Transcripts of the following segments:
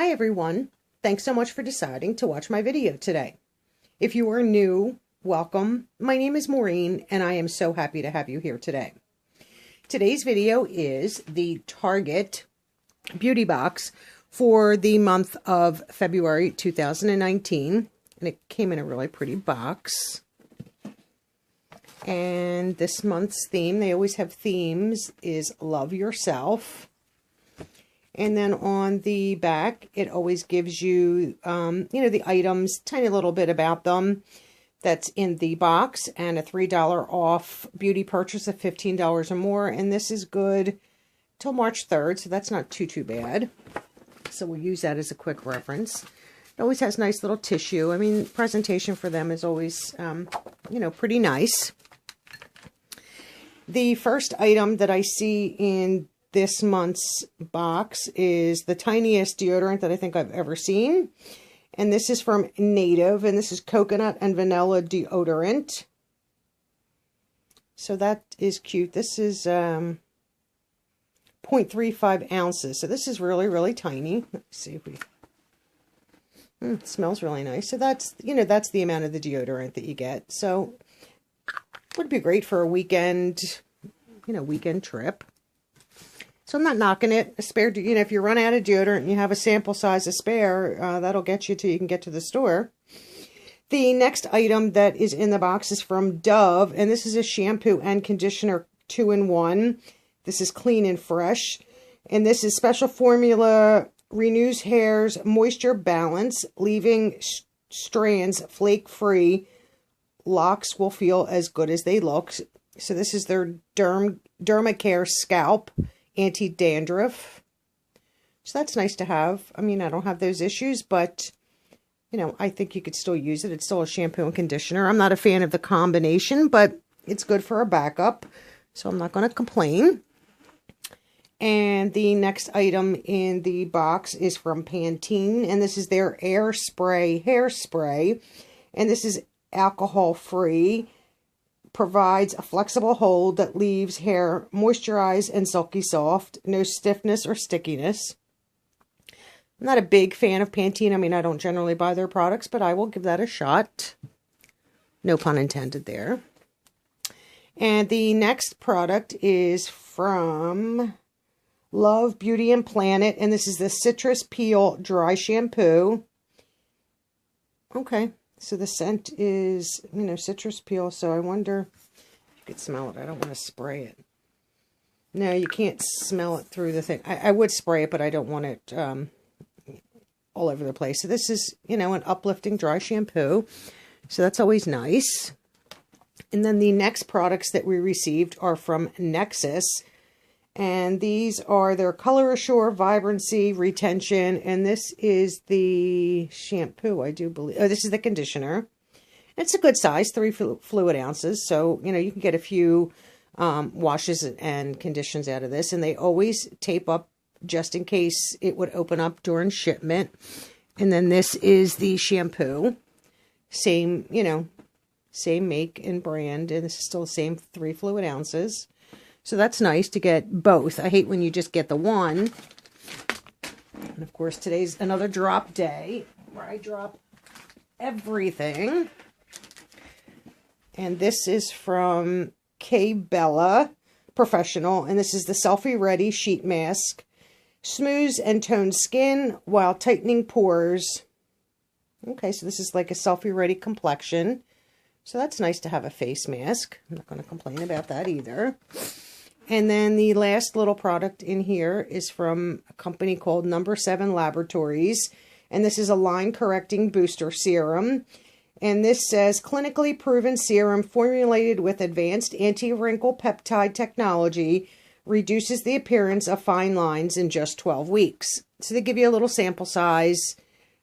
Hi everyone, thanks so much for deciding to watch my video today. If you are new, welcome. My name is Maureen and I am so happy to have you here today. Today's video is the Target beauty box for the month of February 2019, and it came in a really pretty box. And this month's theme, they always have themes, is Love Yourself. And then on the back, it always gives you, the items, tiny little bit about them that's in the box, and a $3 off beauty purchase of $15 or more. And this is good till March 3rd, so that's not too bad. So we'll use that as a quick reference. It always has nice little tissue. I mean, presentation for them is always, pretty nice. The first item that I see in this month's box is the tiniest deodorant that I think I've ever seen. And this is from Native, and this is coconut and vanilla deodorant. So that is cute. This is 0.35 ounces. So this is really tiny. Let's see if we... it smells really nice. So that's, that's the amount of the deodorant that you get. So would be great for a weekend, weekend trip. So I'm not knocking it. A spare, if you run out of deodorant and you have a sample size of spare, that'll get you till you can get to the store. The next item that is in the box is from Dove, and this is a shampoo and conditioner 2-in-1. This is clean and fresh, and this is special formula, renews hair's moisture balance, leaving strands flake-free. Locks will feel as good as they look. So this is their dermacare scalp anti-dandruff. So that's nice to have. I mean, I don't have those issues, but, I think you could still use it. It's still a shampoo and conditioner. I'm not a fan of the combination, but it's good for a backup, so I'm not going to complain. And the next item in the box is from Pantene, and this is their airspray hairspray, and this is alcohol-free. Provides a flexible hold that leaves hair moisturized and silky soft. No stiffness or stickiness. I'm not a big fan of Pantene. I mean, I don't generally buy their products, but I will give that a shot. No pun intended there. And the next product is from lovebeauty&planet, and this is the Citrus Peel Dry Shampoo. Okay. So the scent is, citrus peel. So I wonder if you could smell it. I don't want to spray it. No, you can't smell it through the thing. I would spray it, but I don't want it all over the place. So this is, an uplifting dry shampoo. So that's always nice. And then the next products that we received are from Nexxus. And these are their Color Assure, Vibrancy, Retention, and this is the shampoo, I do believe. Oh, this is the conditioner. It's a good size, 3 fluid ounces, so, you can get a few washes and conditions out of this, and they always tape up just in case it would open up during shipment. And then this is the shampoo. Same, same make and brand, and this is still the same 3 fluid ounces. So that's nice to get both. I hate when you just get the one. And of course, today's another drop day where I drop everything. And this is from K Bella Professional. And this is the Selfie Ready Sheet Mask. Smooths and tones skin while tightening pores. Okay, so this is like a Selfie Ready complexion. So that's nice to have a face mask. I'm not going to complain about that either. And then the last little product in here is from a company called No.7 Laboratories. And this is a line correcting booster serum. And this says clinically proven serum formulated with advanced anti-wrinkle peptide technology reduces the appearance of fine lines in just 12 weeks. So they give you a little sample size.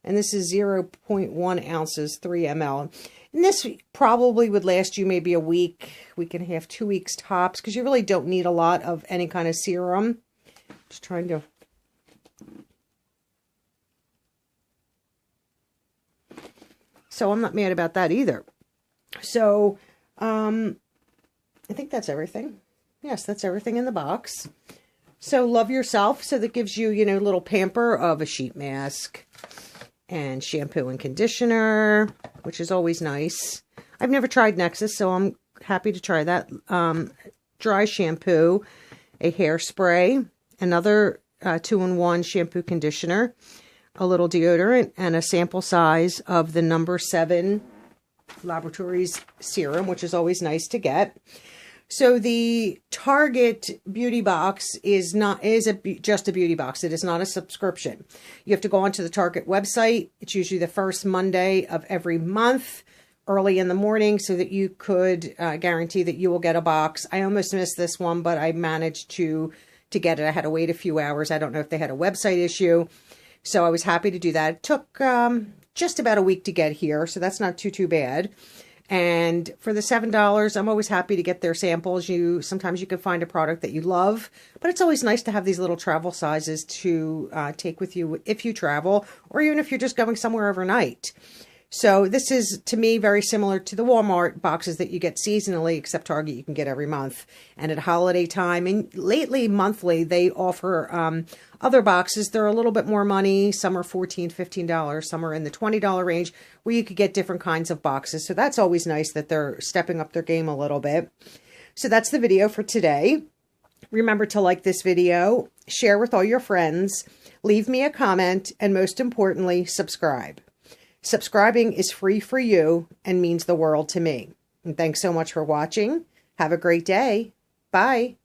And this is 0.1 ounces, 3 ml. And this probably would last you maybe a week and a half, 2 weeks tops, because you really don't need a lot of any kind of serum. Just trying to... So I'm not mad about that either. So, I think that's everything. Yes, that's everything in the box. So love yourself. So that gives you, you know, a little pamper of a sheet mask and shampoo and conditioner, which is always nice. I've never tried Nexxus, so I'm happy to try that. Dry shampoo, a hairspray, another 2-in-1 shampoo conditioner, a little deodorant, and a sample size of the No.7 Laboratories serum, which is always nice to get. So the Target beauty box is just a beauty box. It is not a subscription. You have to go onto the Target website. It's usually the first Monday of every month, early in the morning, so that you could guarantee that you will get a box. I almost missed this one, but I managed to get it. I had to wait a few hours. I don't know if they had a website issue, so I was happy to do that. It took just about a week to get here, so that's not too bad. And for the $7, I'm always happy to get their samples. Sometimes you can find a product that you love, but it's always nice to have these little travel sizes to take with you if you travel, or even if you're just going somewhere overnight. So this is, to me, very similar to the Walmart boxes that you get seasonally, except Target you can get every month. And at holiday time, and lately monthly, they offer other boxes. They're a little bit more money. Some are $14, $15. Some are in the $20 range, where you could get different kinds of boxes. So that's always nice that they're stepping up their game a little bit. So that's the video for today. Remember to like this video, share with all your friends, leave me a comment, and most importantly, subscribe. Subscribing is free for you and means the world to me. And thanks so much for watching. Have a great day. Bye.